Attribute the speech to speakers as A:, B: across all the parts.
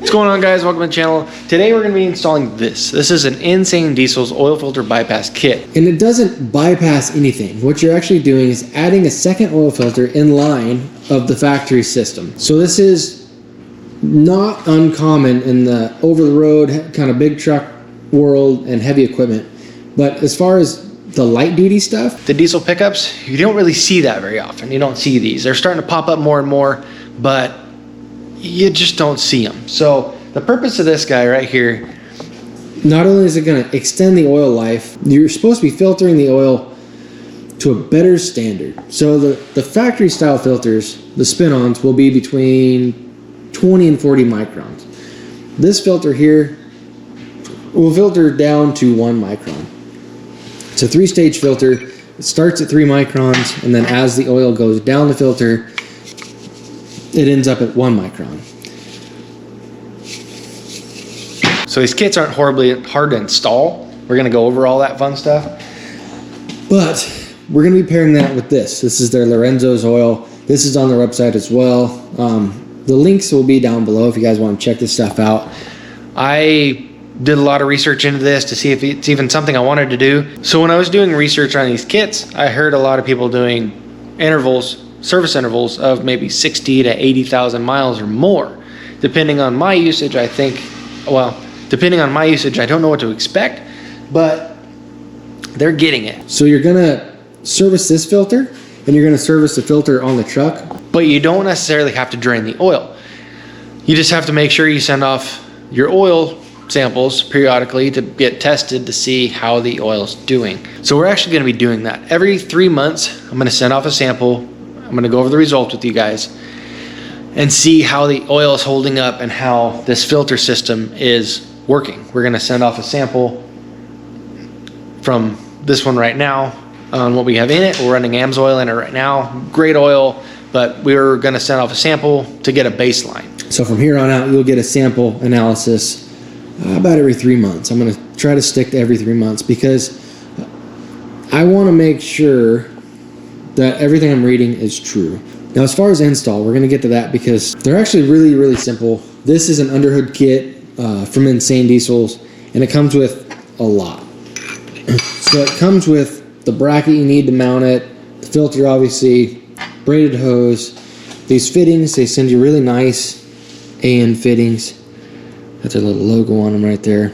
A: What's going on, guys? Welcome to the channel. Today we're going to be installing this. This is an Insane Diesel's oil filter bypass kit.
B: And it doesn't bypass anything. What you're actually doing is adding a second oil filter in line of the factory system. So this is not uncommon in the over-the-road kind of big truck world and heavy equipment. But as far as the light duty stuff,
A: the diesel pickups, you don't really see that very often. You don't see these. They're starting to pop up more and more, but you just don't see them. So the purpose of this guy right here,
B: not only is it going to extend the oil life, you're supposed to be filtering the oil to a better standard. So the factory style filters, the spin-ons, will be between 20 and 40 microns. This filter here will filter down to 1 micron. It's a 3-stage filter. It starts at 3 microns, and then as the oil goes down the filter, it ends up at 1 micron.
A: So these kits aren't horribly hard to install. We're going to go over all that fun stuff.
B: But we're going to be pairing that with this. This is their Lorenzo's oil. This is on their website as well. The links will be down below if you guys want to check this stuff out.
A: I did a lot of research into this to see if it's even something I wanted to do. So when I was doing research on these kits, I heard a lot of people doing service intervals of maybe 60 to 80,000 miles or more. Depending on my usage, I don't know what to expect, but they're getting it.
B: So you're gonna service this filter, and you're gonna service the filter on the truck.
A: But you don't necessarily have to drain the oil. You just have to make sure you send off your oil samples periodically to get tested to see how the oil's doing. So we're actually gonna be doing that. Every 3 months, I'm gonna send off a sample. I'm gonna go over the results with you guys and see how the oil is holding up and how this filter system is working. We're gonna send off a sample from this one right now on what we have in it. We're running AMSOIL in it right now. Great oil, but we're gonna send off a sample to get a baseline.
B: So from here on out, you'll get a sample analysis about every 3 months. I'm gonna try to stick to every 3 months because I wanna make sure that everything I'm reading is true. Now, as far as install, we're gonna get to that because they're actually really, really simple. This is an underhood kit from Insane Diesels, and it comes with a lot. So it comes with the bracket you need to mount it, the filter obviously, braided hose, these fittings, they send you really nice AN fittings. Got their little logo on them right there.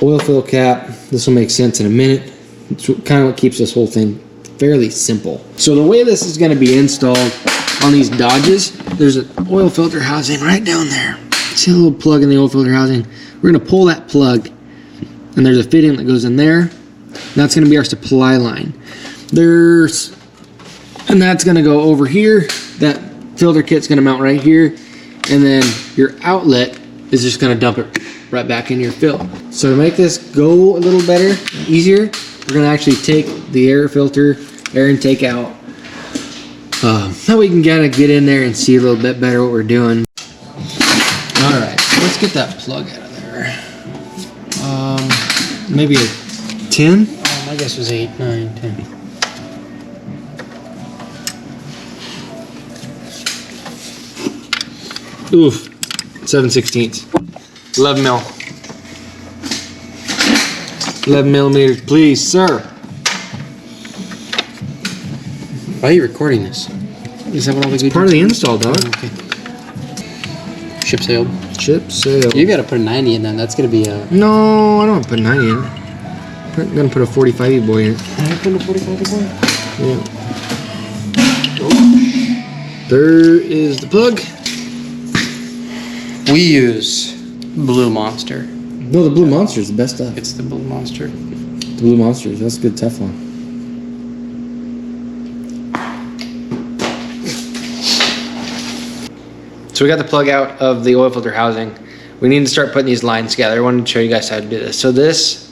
B: Oil fill cap, this will make sense in a minute. It's kind of what keeps this whole thing fairly simple. So the way this is going to be installed on these Dodges, there's an oil filter housing right down there. See a little plug in the oil filter housing? We're going to pull that plug, and there's a fitting that goes in there. That's going to be our supply line. And that's going to go over here. That filter kit's going to mount right here, and then your outlet is just going to dump it right back in your fill. So to make this go a little better, easier, we're going to actually take the air filter, air intake out. Now we can kind of get in there and see a little bit better what we're doing. All right, let's get that plug out of there. Maybe a 10?
C: My guess was 8, 9, 10.
B: Oof, 7/16.
A: 11 mil.
B: 11 millimeters, please, sir.
C: Why are you recording this?
B: Is that what all the good? Part of the install, dog.
C: Okay. Ship sailed.
B: Ship sailed.
C: You gotta put a 90 in then. That's gonna be a.
B: No, I don't put a 90 in it. I'm gonna put a 45 boy in it.
C: I put a 45 boy.
B: Yeah. There is the plug.
C: We use Blue Monster.
B: No, the Blue Monster is the best stuff.
C: It's the Blue Monster.
B: The Blue Monster, that's good Teflon.
A: So we got the plug out of the oil filter housing. We need to start putting these lines together. I wanted to show you guys how to do this. So this,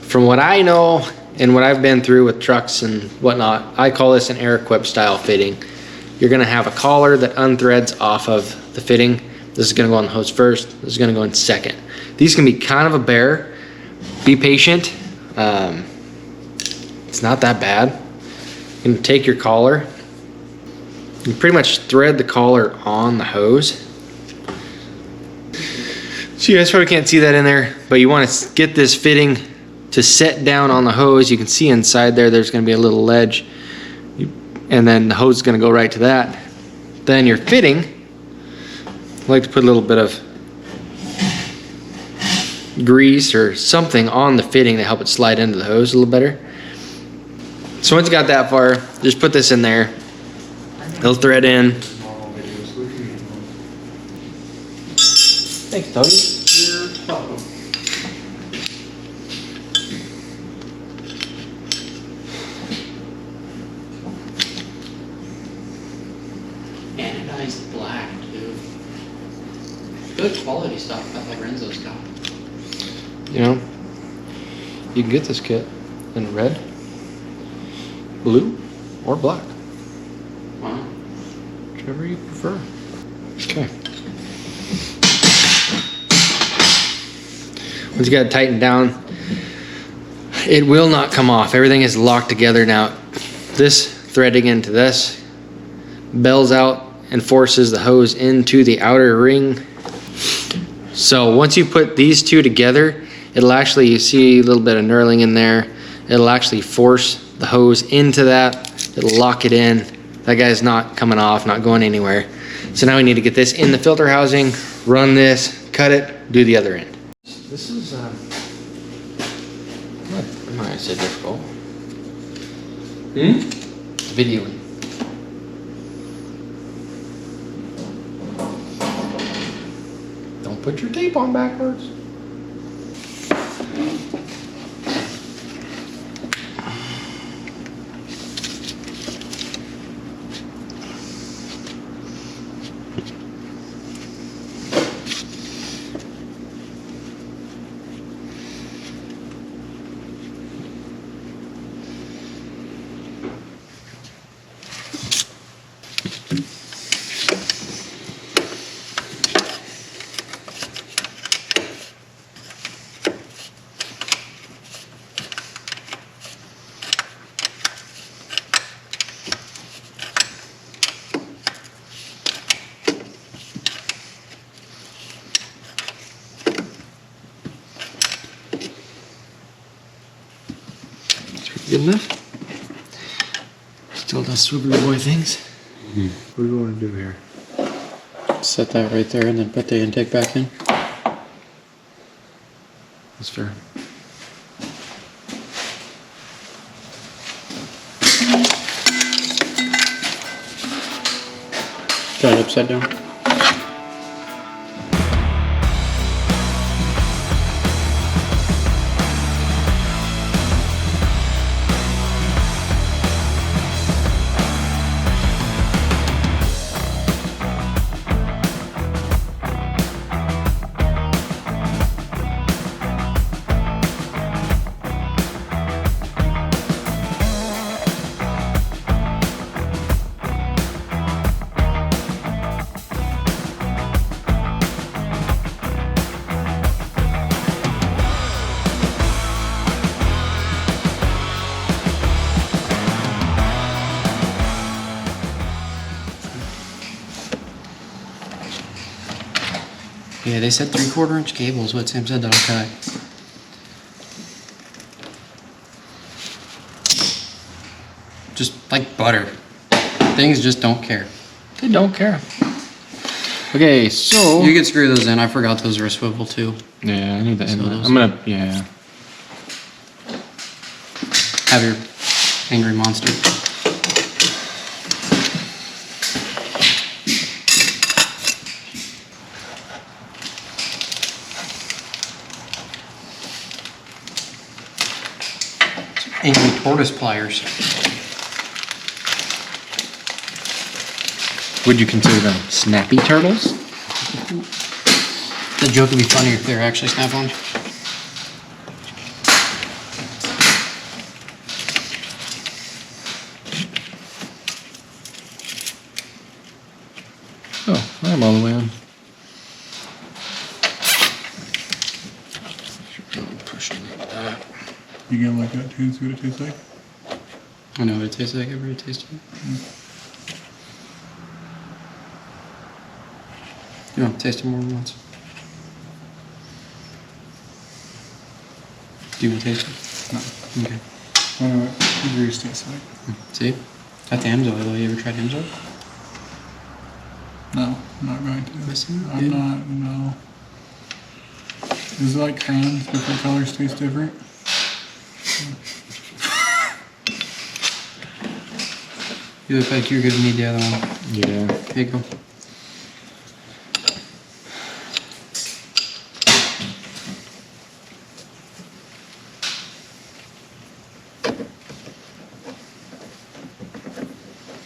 A: from what I know and what I've been through with trucks and whatnot, I call this an air-equipped style fitting. You're gonna have a collar that unthreads off of the fitting. This is gonna go on the hose first. This is gonna go in second. These can be kind of a bear. Be patient. It's not that bad. You can take your collar. You pretty much thread the collar on the hose. So you guys probably can't see that in there, but you want to get this fitting to set down on the hose. You can see inside there's going to be a little ledge, and then the hose is going to go right to that. Then your fitting, I like to put a little bit of grease or something on the fitting to help it slide into the hose a little better. So once you got that far, just put this in there. It'll thread in. Thanks, Tony.
C: Anodized black, too. Good quality stuff, not like Renzo's got.
A: You know, you can get this kit in red, blue, or black.
C: Wow.
A: Whichever you prefer. Okay. Once you got it tightened down, it will not come off. Everything is locked together now. This threading into this bells out and forces the hose into the outer ring. So once you put these two together, it'll actually, you see a little bit of knurling in there. It'll actually force the hose into that. It'll lock it in. That guy's not coming off, not going anywhere. So now we need to get this in the filter housing, run this, cut it, do the other end. This is, I might say difficult. Videoing. Don't put your tape on backwards. Good enough? Still does swivelly boy things. What do we want to do here?
C: Set that right there and then put the intake back in.
A: That's fair.
C: Try it upside down. Yeah, they said 3/4 inch cable is what Sam said that'll cut. Just like butter. Things just don't care.
A: They don't care. Okay, so
C: You can screw those in. I forgot those were a swivel too.
A: yeah, I need the
C: So
A: inlet.
C: those-
A: I'm gonna yeah.
C: Have your angry monster. Angry tortoise pliers.
A: Would you consider them snappy turtles?
C: The joke would be funnier if they were actually snap-on.
A: Oh, I'm all the way on.
D: You gonna like that too and see what it tastes like?
C: I know what it tastes like. I've already tasted it. You want to taste it more than once? Do you want to taste it?
D: No.
C: Okay.
D: I know what grease tastes like.
C: See? That's Amsoil oil. You ever tried Amsoil?
D: No, I'm not going to.
C: Listen,
D: I'm
C: dude.
D: not, no. Is it like crayons? Different colors taste different?
C: You look like you're gonna need the other one.
B: Yeah.
C: Here you go.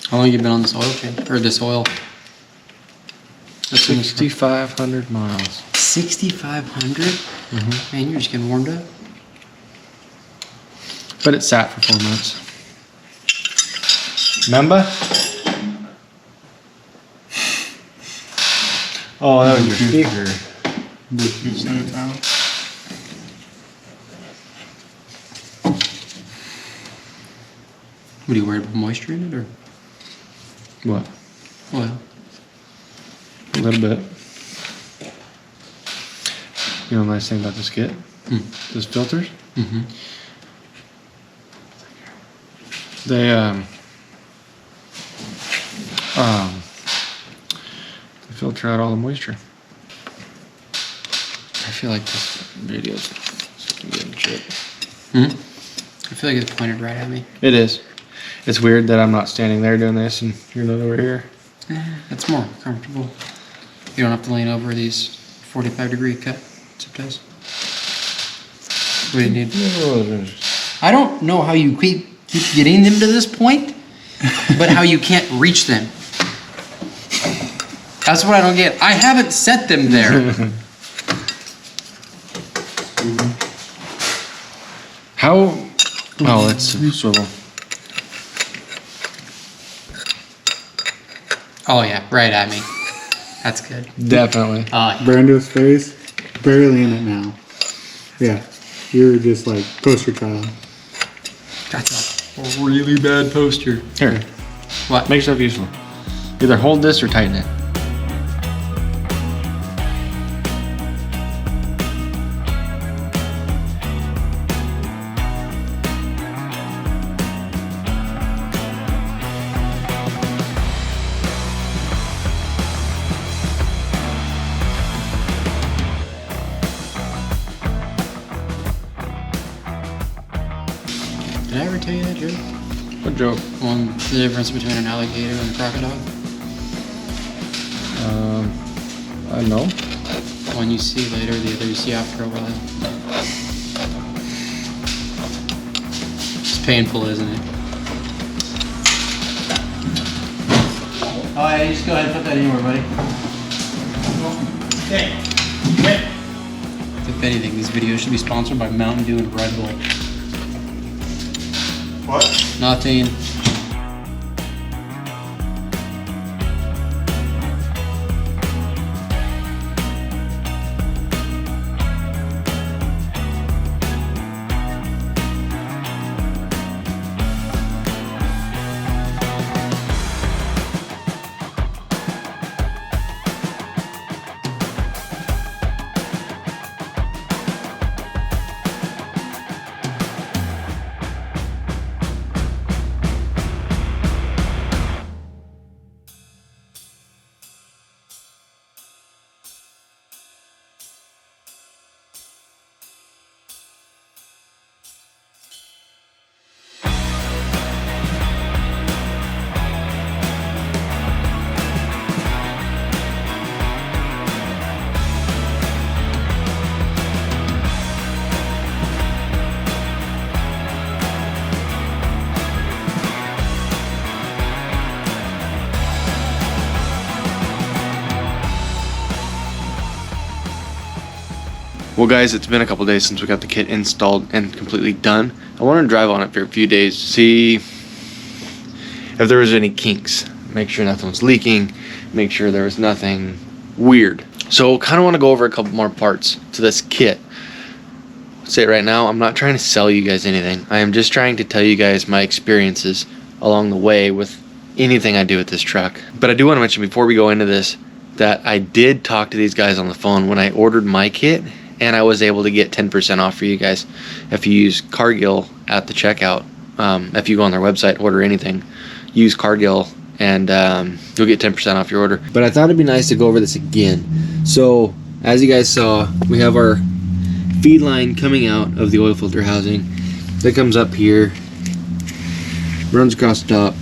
C: How long have you been on this oil change? Or this oil?
B: 6,500 miles.
C: 6,500?
B: Mm-hmm.
C: Man, you're just getting warmed up.
B: But it sat for 4 months. Remember? Oh, that was your speaker.
D: Did you set it out?
C: What are you worried about, moisture in it or
B: What?
C: oil?
B: A little bit. You know the nice thing about this kit? Those filters?
C: Mm-hmm.
B: They filter out all the moisture.
C: I feel like this.
B: Videos. Getting shit.
C: I feel like it's pointed right at me.
B: It is. It's weird that I'm not standing there doing this and you're not over here.
C: It's more comfortable. You don't have to lean over these 45-degree cut zip ties. We didn't need. I don't know how you keep getting them to this point, but how you can't reach them. That's what I don't get. I haven't set them there.
B: How? Oh, it's swivel.
C: Oh yeah, right at me. That's good.
B: Definitely.
E: Brando's face, barely in it now. Yeah, you're just like poster child.
C: That's a really bad poster.
B: Here,
C: What?
B: make yourself useful. Either hold this or tighten it.
C: Did I ever tell you that joke?
B: What joke?
C: On the difference between an alligator and a crocodile?
B: I know.
C: One you see later, the other you see after a while. It's painful, isn't it? Oh yeah, just go ahead and put that anywhere, buddy.
E: Okay.
C: If anything, these videos should be sponsored by Mountain Dew and Red Bull.
E: What?
C: Nothing.
A: Well guys, it's been a couple days since we got the kit installed and completely done. I wanted to drive on it for a few days to see if there was any kinks. Make sure nothing was leaking, make sure there was nothing weird. So kind of want to go over a couple more parts to this kit. I'll say it right now, I'm not trying to sell you guys anything. I am just trying to tell you guys my experiences along the way with anything I do with this truck. But I do want to mention before we go into this that I did talk to these guys on the phone when I ordered my kit, and I was able to get 10% off for you guys if you use Cargill at the checkout. If you go on their website, order anything, use Cargill, and you'll get 10% off your order.
B: But I thought it'd be nice to go over this again. So as you guys saw, we have our feed line coming out of the oil filter housing. That comes up here, runs across the top,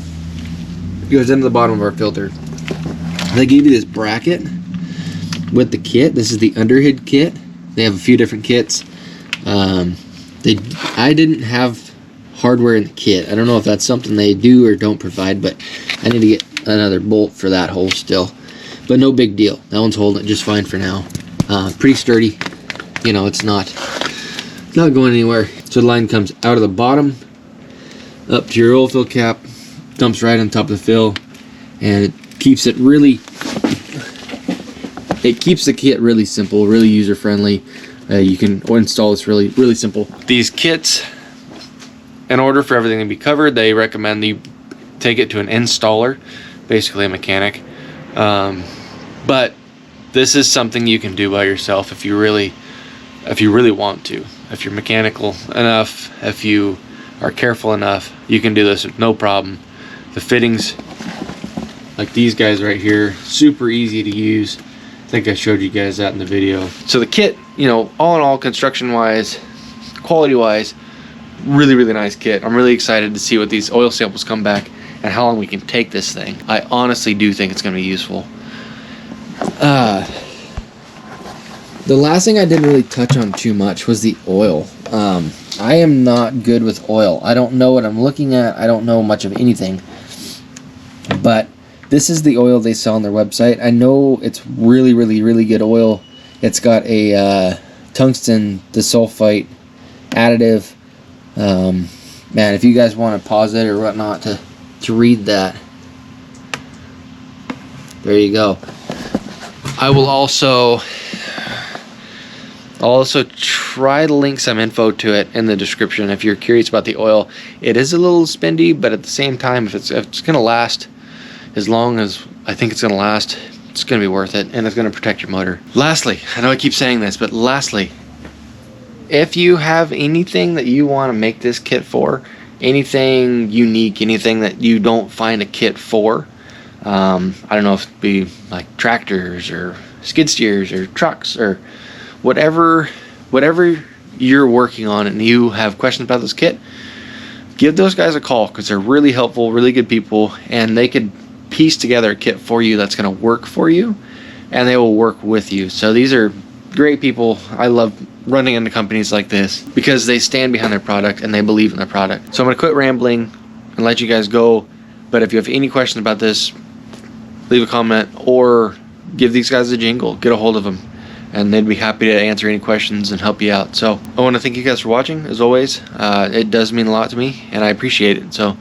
B: goes into the bottom of our filter. They gave you this bracket with the kit. This is the underhood kit. They have a few different kits. I didn't have hardware in the kit. I don't know if that's something they do or don't provide, but I need to get another bolt for that hole still. But no big deal. That one's holding it just fine for now. Pretty sturdy. You know, it's not going anywhere. So the line comes out of the bottom up to your oil fill cap, dumps right on top of the fill, and it keeps it really, it keeps the kit really simple, really user friendly. You can install this really simple.
A: These kits, in order for everything to be covered, they recommend you take it to an installer, basically a mechanic. But this is something you can do by yourself if you really want to. If you're mechanical enough, if you are careful enough, you can do this with no problem. The fittings, like these guys right here, super easy to use. I think I showed you guys that in the video. So the kit, you know, all in all, construction wise, quality wise, really nice kit. I'm really excited to see what these oil samples come back and how long we can take this thing. I honestly do think it's going to be useful.
B: The last thing I didn't really touch on too much was the oil. I am not good with oil. I don't know what I'm looking at. I don't know much of anything. But this is the oil they sell on their website. I know it's really good oil. It's got a tungsten disulfite additive. Man, if you guys want to pause it or whatnot to read that, there you go.
A: I'll also try to link some info to it in the description if you're curious about the oil. It is a little spendy, but at the same time, if it's going to last as long as I think it's going to last, it's going to be worth it, and it's going to protect your motor. Lastly, I know I keep saying this, but lastly, if you have anything that you want to make this kit for, anything unique, anything that you don't find a kit for, I don't know if it'd be like tractors or skid steers or trucks or whatever you're working on and you have questions about this kit, give those guys a call, because they're really helpful, really good people, and they could piece together a kit for you that's going to work for you, and they will work with you. So these are great people. I love running into companies like this because they stand behind their product and they believe in their product. So I'm going to quit rambling and let you guys go, but if you have any questions about this, leave a comment or give these guys a jingle, get a hold of them, and they'd be happy to answer any questions and help you out. So I want to thank you guys for watching. As always, it does mean a lot to me and I appreciate it. So